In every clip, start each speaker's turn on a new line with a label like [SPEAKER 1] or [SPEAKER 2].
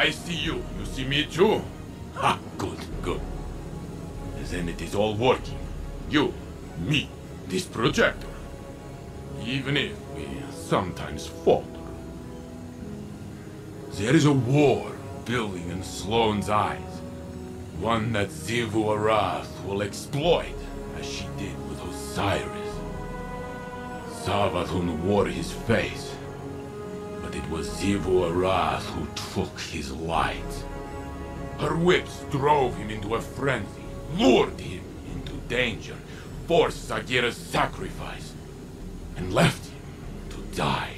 [SPEAKER 1] I see you. You see me too? Ha! Good, good. Then it is all working. You, me, this projector. Even if we sometimes falter. There is a war building in Sloane's eyes. One that Xivu Arath will exploit, as she did with Osiris. Savathun wore his face, but it was Xivu Arath who took his light. Her whips drove him into a frenzy, lured him into danger, forced Sagira's sacrifice, and left him to die.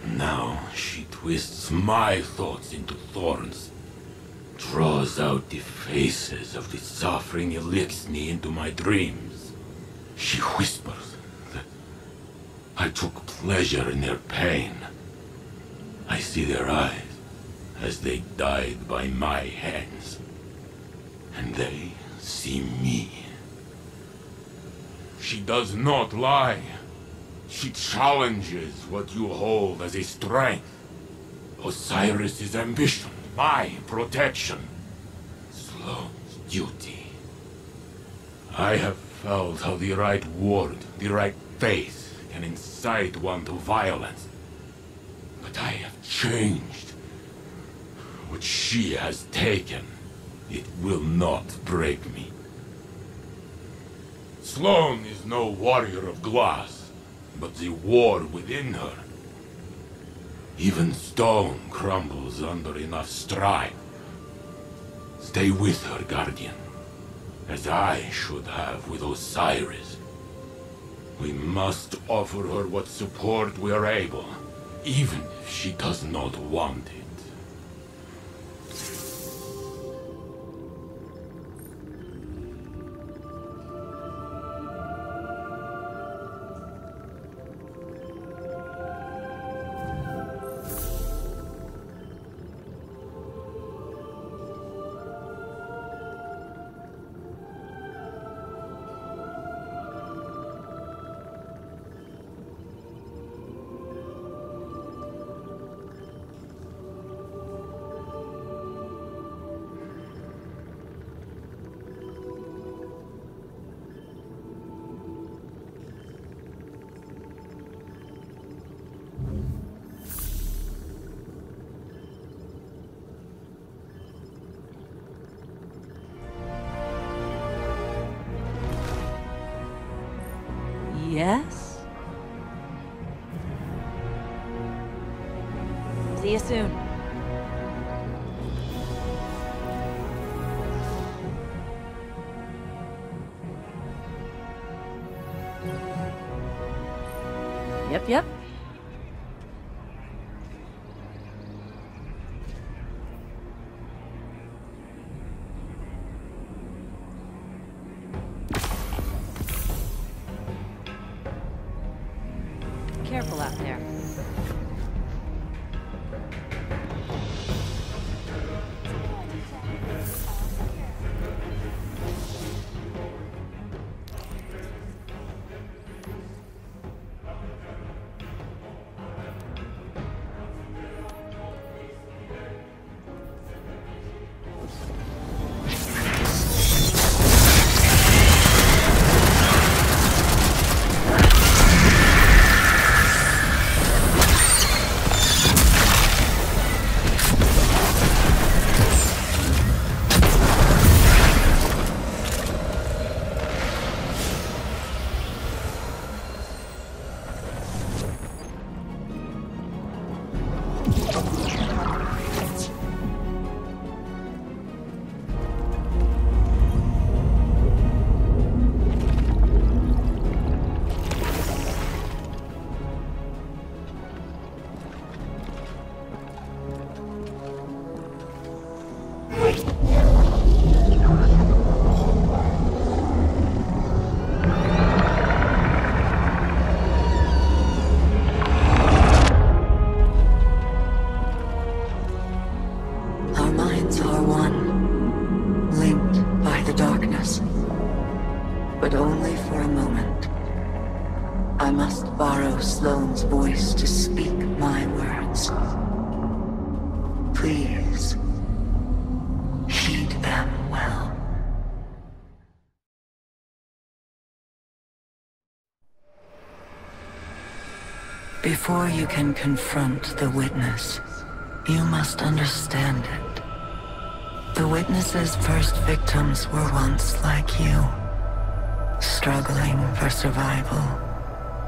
[SPEAKER 1] Now she twists my thoughts into thorns, draws out the faces of the suffering Elixni into my dreams. She whispers that I took pleasure in their pain. I see their eyes as they died by my hands, and they see me. She does not lie. She challenges what you hold as a strength. Osiris's ambition, my protection, Sloane's duty. I have felt how the right word, the right faith, can incite one to violence. But I have changed. What she has taken, it will not break me. Sloane is no warrior of glass, but the war within her. Even stone crumbles under enough strife. Stay with her, Guardian, as I should have with Osiris. We must offer her what support we are able, even if she does not want it.
[SPEAKER 2] Yes? See you soon. Yep. Careful out there.
[SPEAKER 3] But only for a moment. I must borrow Sloane's voice to speak my words. Please, heed them well. Before you can confront the witness, you must understand it. The witness's first victims were once like you, struggling for survival,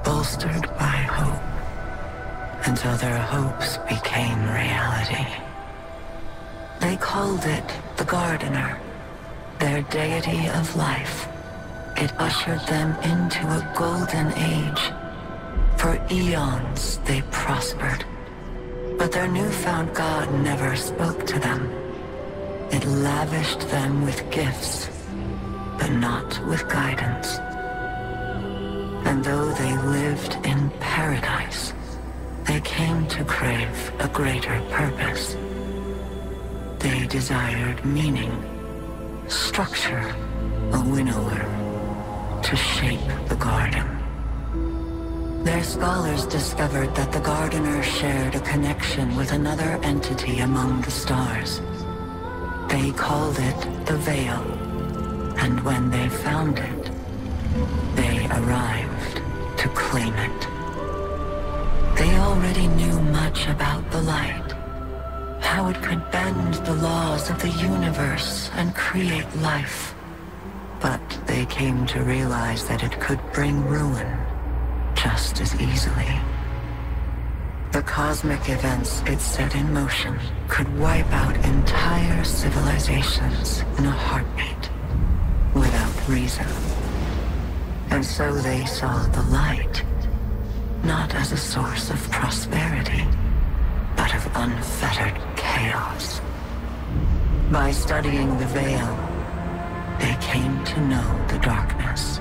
[SPEAKER 3] bolstered by hope, until their hopes became reality. They called it the Gardener, their deity of life. It ushered them into a golden age. For eons they prospered, but their newfound god never spoke to them. It lavished them with gifts, but not with guidance. And though they lived in paradise, they came to crave a greater purpose. They desired meaning, structure, a winnower, to shape the garden. Their scholars discovered that the Gardener shared a connection with another entity among the stars. They called it the Veil, and when they found it, they arrived to claim it. They already knew much about the light, how it could bend the laws of the universe and create life. But they came to realize that it could bring ruin just as easily. The cosmic events it set in motion could wipe out entire civilizations in a heartbeat, without reason. And so they saw the light, not as a source of prosperity, but of unfettered chaos. By studying the Veil, they came to know the darkness.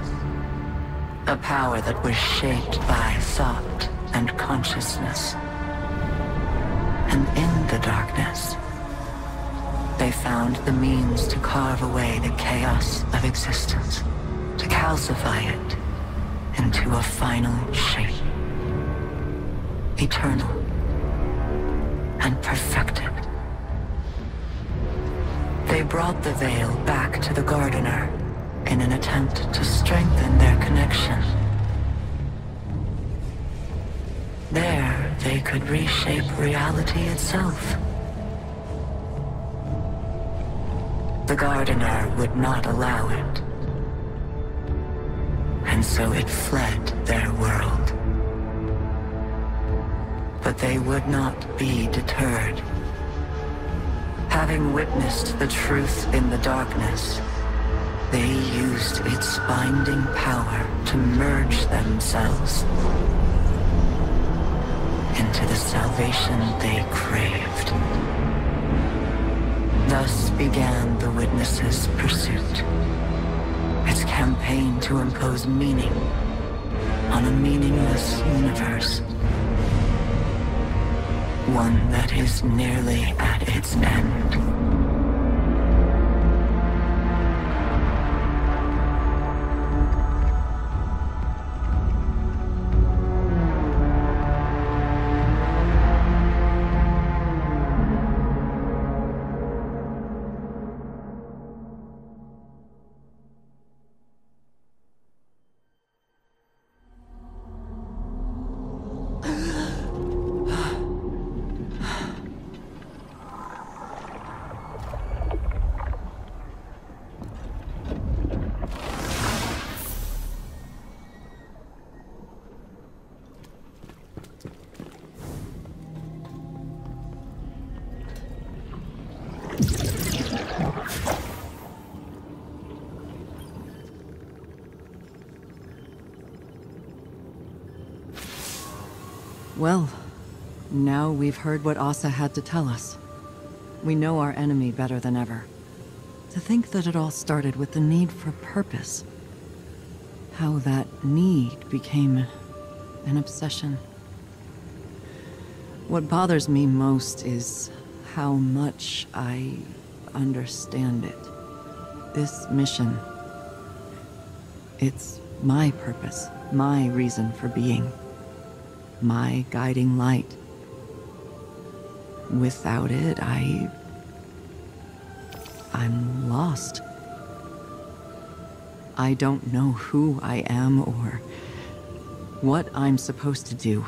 [SPEAKER 3] A power that was shaped by thought and consciousness. And in the darkness, they found the means to carve away the chaos of existence, to calcify it into a final shape, eternal and perfected. They brought the Veil back to the Gardener in an attempt to strengthen their connection. There, they could reshape reality itself. The Gardener would not allow it, and so it fled their world. But they would not be deterred. Having witnessed the truth in the darkness, they used its binding power to merge themselves into the salvation they craved. Thus began the Witness's pursuit, its campaign to impose meaning on a meaningless universe, one that is nearly at its end.
[SPEAKER 4] Well, now we've heard what Asa had to tell us. We know our enemy better than ever. To think that it all started with the need for purpose. How that need became an obsession. What bothers me most is how much I understand it. This mission, it's my purpose, my reason for being. My guiding light. Without it, I'm lost. I don't know who I am or what I'm supposed to do.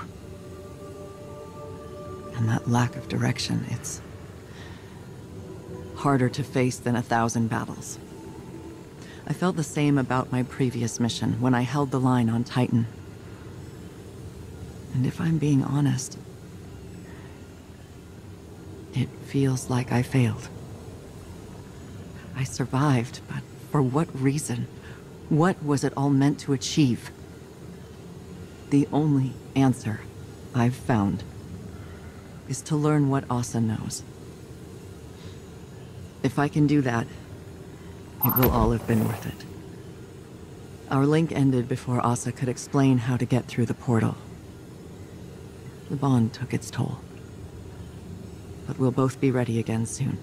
[SPEAKER 4] And that lack of direction, it's harder to face than 1,000 battles. I felt the same about my previous mission when I held the line on Titan. And if I'm being honest, it feels like I failed. I survived, but for what reason? What was it all meant to achieve? The only answer I've found is to learn what Asa knows. If I can do that, it will all have been worth it. Our link ended before Asa could explain how to get through the portal. The bond took its toll. But we'll both be ready again soon.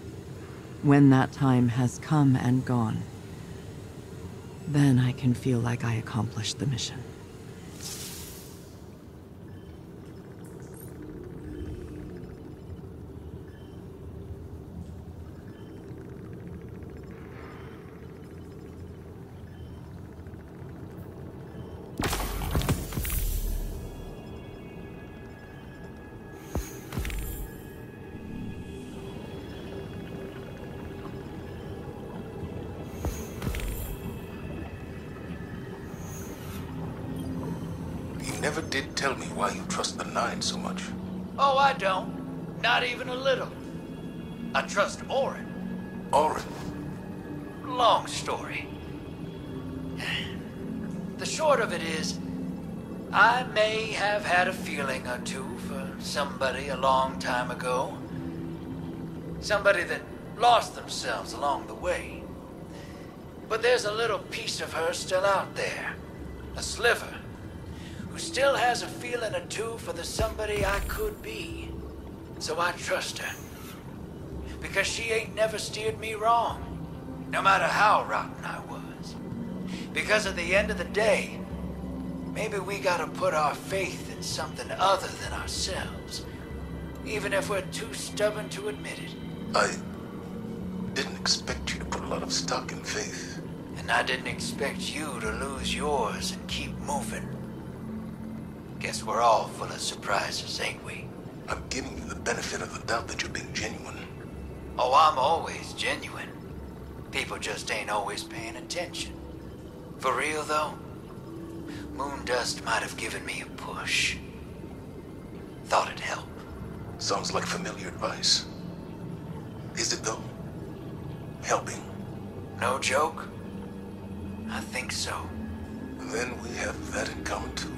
[SPEAKER 4] When that time has come and gone, then I can feel like I accomplished the mission.
[SPEAKER 1] Never did tell me why you trust the Nine so much.
[SPEAKER 5] Oh, I don't. Not even a little. I trust Orin.
[SPEAKER 1] Orin?
[SPEAKER 5] Long story. The short of it is, I may have had a feeling or two for somebody a long time ago. Somebody that lost themselves along the way. But there's a little piece of her still out there. A sliver. Who still has a feeling or two for the somebody I could be. So I trust her. Because she ain't never steered me wrong. No matter how rotten I was. Because at the end of the day, maybe we gotta put our faith in something other than ourselves. Even if we're too stubborn to admit it.
[SPEAKER 1] I didn't expect you to put a lot of stock in faith.
[SPEAKER 5] And I didn't expect you to lose yours and keep moving. Guess we're all full of surprises, ain't we?
[SPEAKER 1] I'm giving you the benefit of the doubt that you're being genuine.
[SPEAKER 5] Oh, I'm always genuine. People just ain't always paying attention. For real, though, Moondust might have given me a push. Thought it'd help.
[SPEAKER 1] Sounds like familiar advice. Is it, though? Helping?
[SPEAKER 5] No joke? I think so.
[SPEAKER 1] Then we have that in common, too.